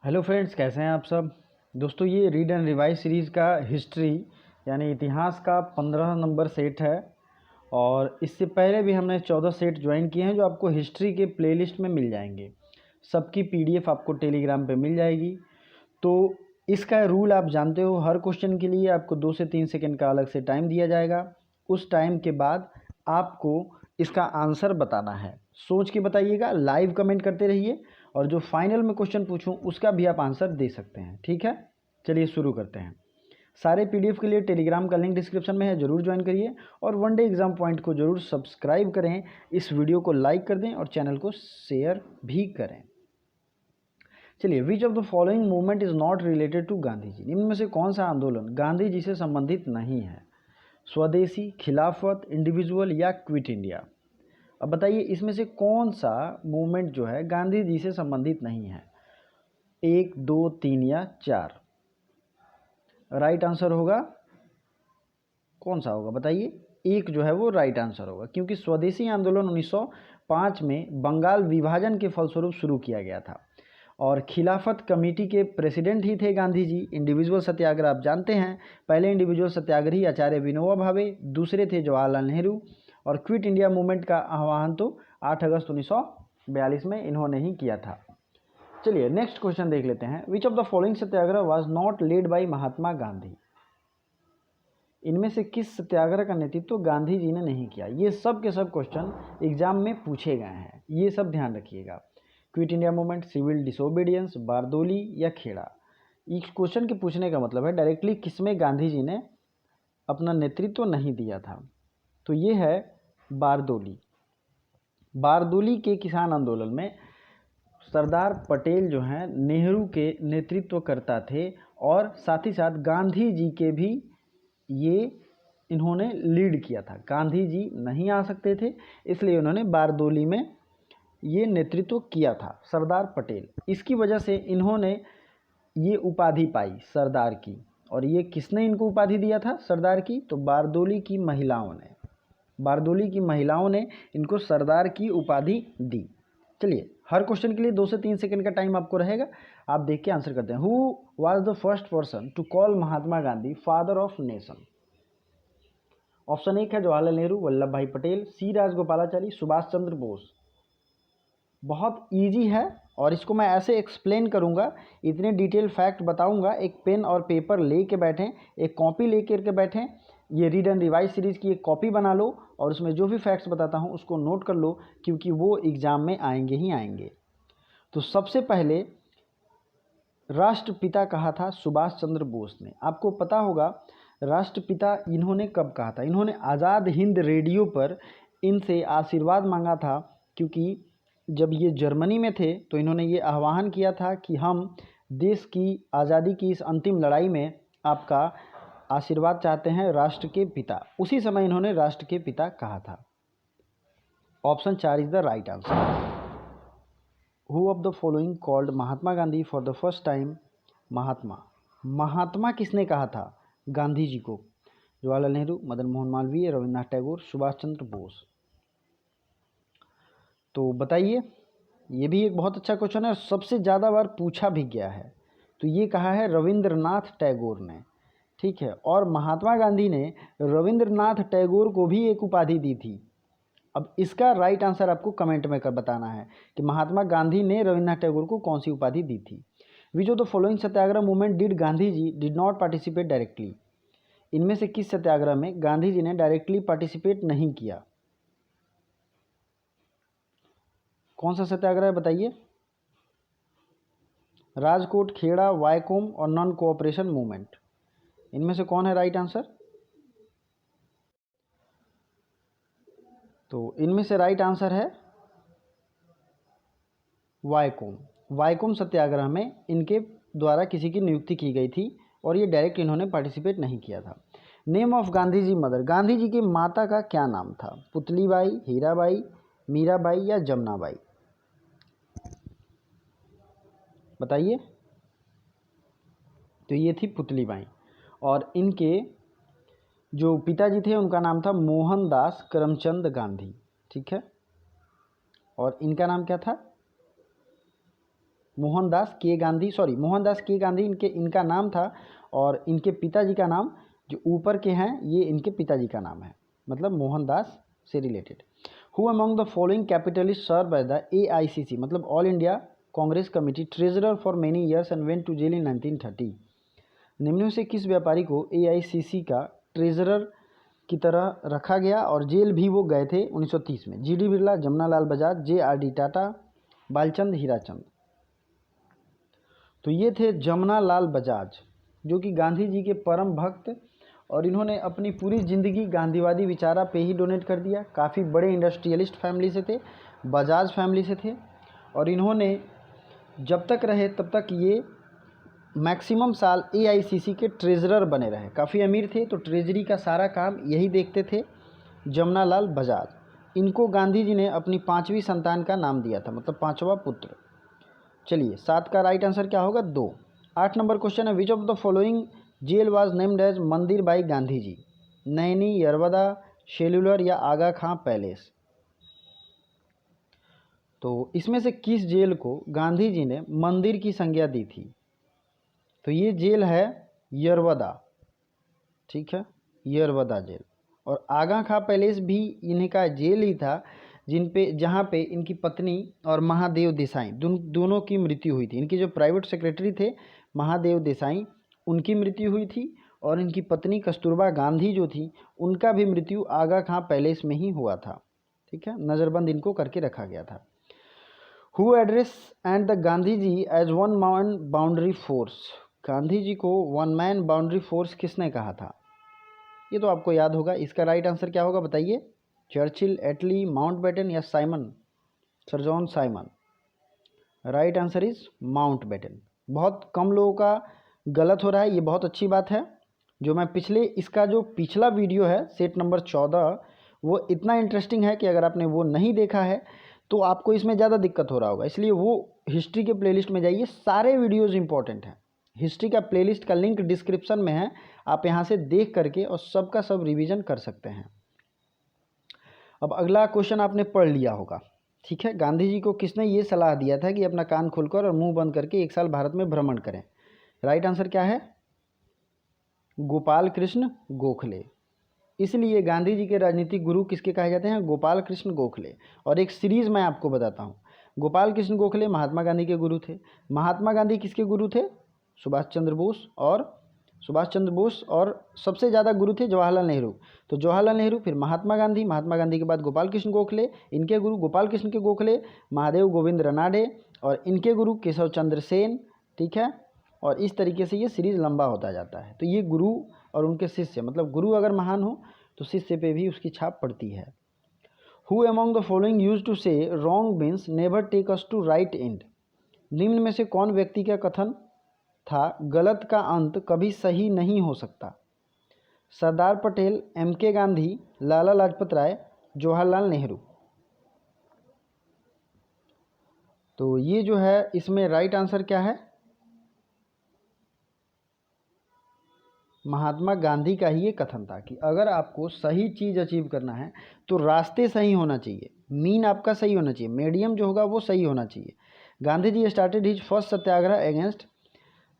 Hello friends, कैसे हैं आप सब। दोस्तों, ये रीड एंड रिवाइज सीरीज़ का हिस्ट्री यानी इतिहास का 15 नंबर सेट है और इससे पहले भी हमने 14 सेट ज्वाइन किए हैं जो आपको हिस्ट्री के प्लेलिस्ट में मिल जाएंगे। सबकी पीडीएफ आपको टेलीग्राम पे मिल जाएगी। तो इसका रूल आप जानते हो, हर क्वेश्चन के लिए आपको 2 से 3 सेकंड का अलग से टाइम दिया जाएगा। उस टाइम के बाद आपको इसका आंसर बताना है। सोच के बताइएगा, लाइव कमेंट करते रहिए और जो फाइनल में क्वेश्चन पूछूं उसका भी आप आंसर दे सकते हैं। ठीक है, चलिए शुरू करते हैं। सारे पीडीएफ के लिए टेलीग्राम का लिंक डिस्क्रिप्शन में है, जरूर ज्वाइन करिए और वन डे एग्जाम पॉइंट को जरूर सब्सक्राइब करें। इस वीडियो को लाइक कर दें और चैनल को शेयर भी करें। चलिए, which of the following movement is not related to Gandhi ji. इनमें से कौन सा आंदोलन गांधी जी से संबंधित नहीं है? स्वदेशी, खिलाफत, इंडिविजुअल या क्विट इंडिया। अब बताइए, इसमें से कौन सा मूवमेंट जो है गांधी जी से संबंधित नहीं है? 1, 2, 3 या 4। राइट आंसर होगा कौन सा होगा बताइए? 1 जो है वो राइट आंसर होगा, क्योंकि स्वदेशी आंदोलन 1905 में बंगाल विभाजन के फलस्वरूप शुरू किया गया था और खिलाफत कमेटी के प्रेसिडेंट ही थे गांधी जी। इंडिविजुअल सत्याग्रह आप जानते हैं, पहले इंडिविजुअल सत्याग्रही आचार्य विनोबा भावे, दूसरे थे जवाहरलाल नेहरू। और क्विट इंडिया मूवमेंट का आह्वान तो 8 अगस्त 1942 में इन्होंने ही किया था। चलिए नेक्स्ट क्वेश्चन देख लेते हैं। Which of the following satyagraha was not led by Mahatma Gandhi. इनमें से किस सत्याग्रह का नेतृत्व गांधी जी ने नहीं किया? ये सब के सब क्वेश्चन एग्जाम में पूछे गए हैं, ये सब ध्यान रखिएगा। Quit India movement, civil disobedience, Bardoli या खेड़ा। इस क्वेश्चन के पूछने का मतलब है डायरेक्टली किसमें गांधी जी ने अपना नेतृत्व नहीं दिया था। तो ये है बारदोली। बारदोली के किसान आंदोलन में सरदार पटेल जो हैं नेहरू के नेतृत्व करता थे और साथ ही साथ गांधी जी के भी ये इन्होंने लीड किया था। गांधी जी नहीं आ सकते थे, इसलिए उन्होंने बारदोली में ये नेतृत्व किया था सरदार पटेल। इसकी वजह से इन्होंने ये उपाधि पाई सरदार की। और ये किसने इनको उपाधि दिया था सरदार की? तो बारदोली की महिलाओं ने। बारदोली की महिलाओं ने इनको सरदार की उपाधि दी। चलिए, हर क्वेश्चन के लिए 2 से 3 सेकंड का टाइम आपको रहेगा, आप देख के आंसर करते हैं। Who was the first person to call Mahatma Gandhi father of nation? Option 1 है जवाहरलाल नेहरू, वल्लभ भाई पटेल, सी राजगोपालाचारी, सुभाष चंद्र बोस। बहुत इजी है और इसको मैं ऐसे एक्सप्लेन करूंगा, इतने डिटेल फैक्ट बताऊंगा। एक पेन और पेपर ले के बैठें, एक कॉपी ले करके बैठें, ये रीड एंड रिवाइज सीरीज़ की एक कॉपी बना लो और उसमें जो भी फैक्ट्स बताता हूँ उसको नोट कर लो, क्योंकि वो एग्ज़ाम में आएंगे ही आएंगे। तो सबसे पहले राष्ट्रपिता कहा था सुभाष चंद्र बोस ने। आपको पता होगा राष्ट्रपिता इन्होंने कब कहा था? इन्होंने आज़ाद हिंद रेडियो पर इनसे आशीर्वाद मांगा था, क्योंकि जब ये जर्मनी में थे तो इन्होंने ये आह्वान किया था कि हम देश की आज़ादी की इस अंतिम लड़ाई में आपका आशीर्वाद चाहते हैं, राष्ट्र के पिता। उसी समय इन्होंने राष्ट्र के पिता कहा था। Option 4 is the right answer. Who of the following called Mahatma Gandhi for the first time Mahatma? Mahatma किसने कहा था गांधी जी को? जवाहरलाल नेहरू, मदन मोहन मालवीय, रविन्द्रनाथ टैगोर, सुभाष चंद्र बोस। तो बताइए, ये भी एक बहुत अच्छा क्वेश्चन है और सबसे ज़्यादा बार पूछा भी गया है। तो ये कहा है रविंद्रनाथ टैगोर ने। ठीक है, और महात्मा गांधी ने रविंद्रनाथ टैगोर को भी एक उपाधि दी थी। अब इसका राइट आंसर आपको कमेंट में कर बताना है कि महात्मा गांधी ने रविंद्रनाथ टैगोर को कौन सी उपाधि दी थी। Which of the following satyagraha movement did Gandhi ji did not participate directly? इनमें से किस सत्याग्रह में गांधी जी ने डायरेक्टली पार्टिसिपेट नहीं किया? कौन सा सत्याग्रह है बताइए? राजकोट, खेड़ा, वायकोम और नॉन कोऑपरेशन मूवमेंट। इनमें से कौन है राइट आंसर? तो इनमें से राइट आंसर है वायकोम। वायकोम सत्याग्रह में इनके द्वारा किसी की नियुक्ति की गई थी और ये डायरेक्ट इन्होंने पार्टिसिपेट नहीं किया था। Name of Gandhi ji mother. Gandhi ji की माता का क्या नाम था? पुतलीबाई, हीराबाई, मीराबाई या जमुनाबाई? बताइए। तो ये थी पुतलीबाई और इनके जो पिताजी थे उनका नाम था मोहनदास करमचंद गांधी। ठीक है, और इनका नाम क्या था? मोहनदास के गांधी इनका नाम था, और इनके पिताजी का नाम जो ऊपर के हैं ये इनके पिताजी का नाम है, मतलब मोहनदास से related. Who among the following capitalist serve as the AICC मतलब all India Congress committee treasurer for many years and went to jail in 1930। निम्नों से किस व्यापारी को AICC का ट्रेजरर की तरह रखा गया और जेल भी वो गए थे 1930 में? GD Birla, Jamnalal Bajaj, JRD Tata, Balchand Hirachand. तो ये थे जमनालाल बजाज, जो कि गांधी जी के परम भक्त, और इन्होंने अपनी पूरी ज़िंदगी गांधीवादी विचारा पे ही डोनेट कर दिया। काफ़ी बड़े इंडस्ट्रियलिस्ट फैमिली से थे, बजाज फैमिली से थे, और इन्होंने जब तक रहे तब तक ये मैक्सिमम साल AICC के ट्रेजरर बने रहे। काफ़ी अमीर थे, तो ट्रेजरी का सारा काम यही देखते थे जमनालाल बजाज। इनको गांधी जी ने अपनी 5वीं संतान का नाम दिया था, मतलब 5वां पुत्र। चलिए 7 का राइट आंसर क्या होगा? 2। 8 नंबर क्वेश्चन है, which of the following jail was named as mandir by Gandhi ji? Naini, Yerwada, cellular या आगा खां पैलेस? तो इसमें से किस जेल को गांधी जी ने मंदिर की संज्ञा दी थी? तो ये जेल है यरवदा, ठीक है, यरवदा जेल। और आगा खां पैलेस भी इन्हीं का जेल ही था, जहाँ पे इनकी पत्नी और महादेव देसाई दोनों की मृत्यु हुई थी। इनके जो प्राइवेट सेक्रेटरी थे महादेव देसाई, उनकी मृत्यु हुई थी, और इनकी पत्नी कस्तूरबा गांधी जो थी उनका भी मृत्यु आगा खां पैलेस में ही हुआ था, ठीक है, नज़रबंद इनको करके रखा गया था। Who address and the Gandhi ji as one man boundary force? Gandhi ji को वन मैन बाउंड्री फोर्स किसने कहा था? ये तो आपको याद होगा। इसका राइट आंसर क्या होगा बताइए? चर्चिल, एटली, माउंटबेटन या Simon, sir John Simon. Right answer is Mountbatten. बहुत कम लोगों का गलत हो रहा है, ये बहुत अच्छी बात है। जो मैं इसका जो पिछला वीडियो है सेट नंबर 14, वो इतना इंटरेस्टिंग है कि अगर आपने वो नहीं देखा है तो आपको इसमें ज़्यादा दिक्कत हो रहा होगा, इसलिए वो हिस्ट्री के प्लेलिस्ट में जाइए, सारे वीडियोज़ इंपॉर्टेंट हैं। हिस्ट्री का प्लेलिस्ट का लिंक डिस्क्रिप्शन में है, आप यहाँ से देख करके और सबका सब रिवीजन कर सकते हैं। अब अगला क्वेश्चन आपने पढ़ लिया होगा, ठीक है। गांधी जी को किसने ये सलाह दिया था कि अपना कान खोलकर और मुंह बंद करके 1 साल भारत में भ्रमण करें? राइट आंसर क्या है? गोपाल कृष्ण गोखले। इसलिए गांधी जी के राजनीतिक गुरु किसके कहे जाते हैं? गोपाल कृष्ण गोखले। और एक सीरीज़ मैं आपको बताता हूँ। गोपाल कृष्ण गोखले महात्मा गांधी के गुरु थे। महात्मा गांधी किसके गुरु थे? सुभाष चंद्र बोस, और सबसे ज़्यादा गुरु थे जवाहरलाल नेहरू। तो जवाहरलाल नेहरू, फिर महात्मा गांधी के बाद गोपाल कृष्ण गोखले, इनके गुरु गोपाल कृष्ण के गोखले, महादेव गोविंद रनाडे, और इनके गुरु केशव चंद्र सेन, ठीक है। और इस तरीके से ये सीरीज़ लंबा होता जाता है। तो ये गुरु और उनके शिष्य, मतलब गुरु अगर महान हो तो शिष्य पे भी उसकी छाप पड़ती है। Who among the following use to say wrong means never take us to right end? निम्न में से कौन व्यक्ति का कथन था गलत का अंत कभी सही नहीं हो सकता? सरदार पटेल, MK गांधी, लाला लाजपत राय, जवाहरलाल नेहरू। तो ये जो है इसमें राइट आंसर क्या है? महात्मा गांधी का ही ये कथन था कि अगर आपको सही चीज़ अचीव करना है तो रास्ते सही होना चाहिए, मीन आपका सही होना चाहिए, मीडियम जो होगा वो सही होना चाहिए। Gandhi ji started his first satyagraha against?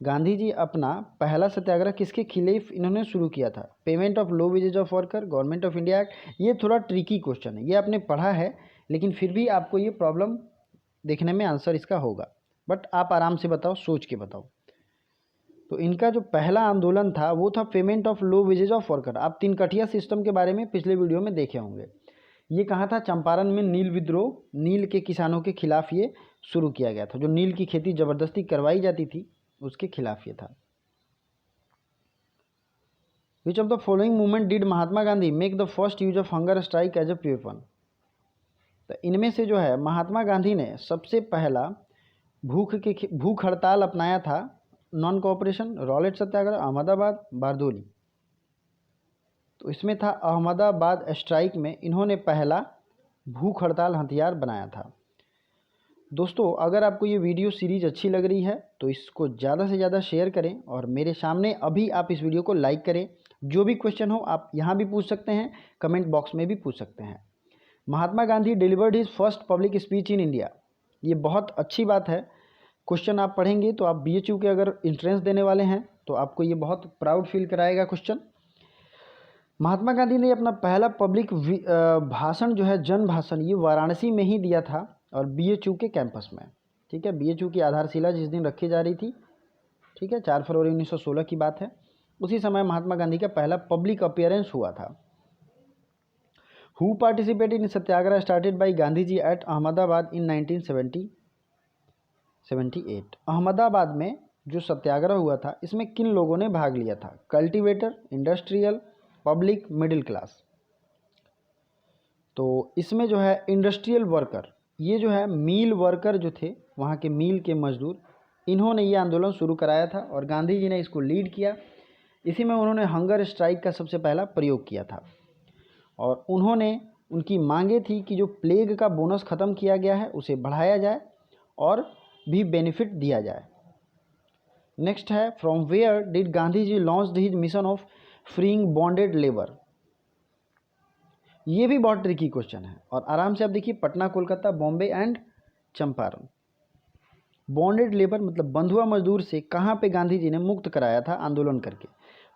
Gandhi ji अपना पहला सत्याग्रह किसके खिलाफ इन्होंने शुरू किया था? Payment of low wages of worker, government of India act. ये थोड़ा ट्रिकी क्वेश्चन है, ये आपने पढ़ा है लेकिन फिर भी आपको ये प्रॉब्लम देखने में आंसर इसका होगा, बट आप आराम से बताओ, सोच के बताओ। तो इनका जो पहला आंदोलन था वो था payment of low wages of worker. आप 3 कठिया सिस्टम के बारे में पिछले वीडियो में देखे होंगे। ये कहाँ था? चंपारण में नील विद्रोह, नील के किसानों के खिलाफ ये शुरू किया गया था। जो नील की खेती ज़बरदस्ती करवाई जाती थी उसके खिलाफ ये था। Which of the following movement did Mahatma Gandhi make the first use of hunger strike as a weapon? तो इनमें से जो है महात्मा गांधी ने सबसे पहला भूख हड़ताल अपनाया था नॉन कोऑपरेशन, रॉलेट सत्याग्रह, अहमदाबाद, बारदोली। तो इसमें था अहमदाबाद स्ट्राइक में इन्होंने पहला भूख हड़ताल हथियार बनाया था। दोस्तों अगर आपको ये वीडियो सीरीज़ अच्छी लग रही है तो इसको ज़्यादा से ज़्यादा शेयर करें और मेरे सामने अभी आप इस वीडियो को लाइक करें। जो भी क्वेश्चन हो आप यहाँ भी पूछ सकते हैं, कमेंट बॉक्स में भी पूछ सकते हैं। Mahatma Gandhi delivered his first public speech in India. ये बहुत अच्छी बात है क्वेश्चन आप पढ़ेंगे तो आप BHU के अगर एंट्रेंस देने वाले हैं तो आपको ये बहुत प्राउड फील कराएगा क्वेश्चन। महात्मा गांधी ने अपना पहला पब्लिक भाषण जो है, जन भाषण, ये वाराणसी में ही दिया था और BHU के कैंपस में। ठीक है, BHU की आधारशिला जिस दिन रखी जा रही थी, ठीक है, 4 फरवरी 1916 की बात है, उसी समय महात्मा गांधी का पहला पब्लिक अपीयरेंस हुआ था। Who participated in satyagraha started by Gandhi ji at Ahmedabad in 1978। Ahmedabad में जो सत्याग्रह हुआ था इसमें किन लोगों ने भाग लिया था? Cultivator, industrial, public, middle class. तो इसमें जो है इंडस्ट्रियल वर्कर, ये जो है मील वर्कर जो थे, वहाँ के मील के मजदूर, इन्होंने ये आंदोलन शुरू कराया था और गांधी जी ने इसको लीड किया। इसी में उन्होंने हंगर स्ट्राइक का सबसे पहला प्रयोग किया था और उन्होंने, उनकी मांगे थी कि जो प्लेग का बोनस ख़त्म किया गया है उसे बढ़ाया जाए और भी बेनिफिट दिया जाए। नेक्स्ट है, from where did Gandhi ji launch his mission of freeing bonded labour. ये भी बहुत ट्रिकी क्वेश्चन है और आराम से आप देखिए, Patna, Kolkata, Bombay and Champaran. Bonded labour मतलब बंधुआ मजदूर से कहाँ पे गांधी जी ने मुक्त कराया था आंदोलन करके?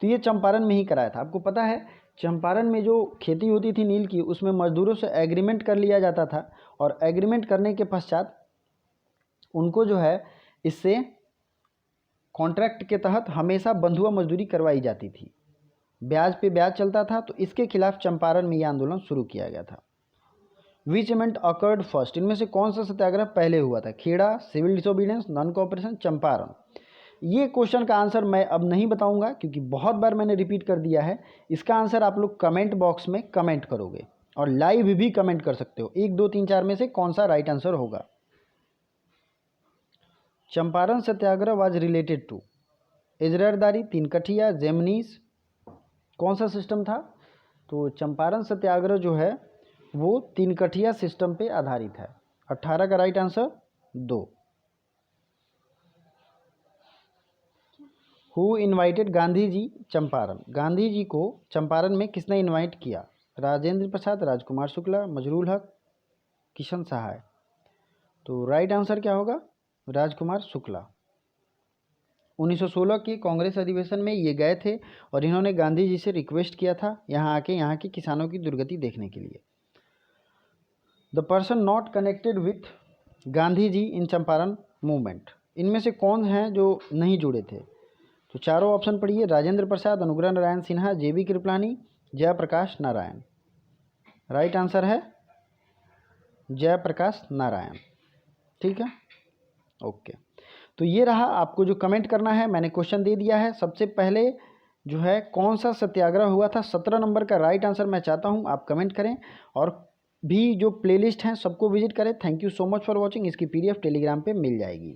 तो ये चंपारण में ही कराया था। आपको पता है चंपारण में जो खेती होती थी नील की, उसमें मजदूरों से एग्रीमेंट कर लिया जाता था और एग्रीमेंट करने के पश्चात उनको जो है इससे कॉन्ट्रैक्ट के तहत हमेशा बंधुआ मजदूरी करवाई जाती थी, ब्याज पे ब्याज चलता था। तो इसके खिलाफ चंपारण में यह आंदोलन शुरू किया गया था। विच इवेंट अकर्ड फर्स्ट, इनमें से कौन सा सत्याग्रह पहले हुआ था? Kheda, civil disobedience, non cooperation, Champaran. ये क्वेश्चन का आंसर मैं अब नहीं बताऊंगा क्योंकि बहुत बार मैंने रिपीट कर दिया है। इसका आंसर आप लोग कमेंट बॉक्स में कमेंट करोगे और लाइव भी कमेंट कर सकते हो, 1, 2, 3, 4 में से कौन सा राइट आंसर होगा। चंपारण सत्याग्रह वाज रिलेटेड टू इजरारदारी, तीनकठिया, जेमनीस, कौन सा सिस्टम था? तो चंपारण सत्याग्रह जो है वो तीनकठिया सिस्टम पे आधारित है। 18 का right answer 2। Who invited Gandhi ji Champaran, Gandhi ji को चंपारण में किसने इनवाइट किया? राजेंद्र प्रसाद, राजकुमार शुक्ला, मजरूल हक, किशन सहाय। तो राइट आंसर क्या होगा? राजकुमार शुक्ला। 1916 के कांग्रेस अधिवेशन में ये गए थे और इन्होंने गांधी जी से रिक्वेस्ट किया था यहाँ आके यहाँ के किसानों की दुर्गति देखने के लिए। The person not connected with Gandhi ji in Champaran movement, इनमें से कौन हैं जो नहीं जुड़े थे? तो चारों ऑप्शन पढ़िए, Rajendra Prasad, Anugrah Narayan Sinha, JB Kripalani, Jayaprakash Narayan. Right answer है जयप्रकाश नारायण। ठीक है, ओके। तो ये रहा, आपको जो कमेंट करना है, मैंने क्वेश्चन दे दिया है। सबसे पहले जो है कौन सा सत्याग्रह हुआ था, 17 नंबर का राइट आंसर मैं चाहता हूँ आप कमेंट करें और भी जो प्लेलिस्ट हैं सबको विजिट करें। Thank you so much for watching. इसकी PDF टेलीग्राम पे मिल जाएगी।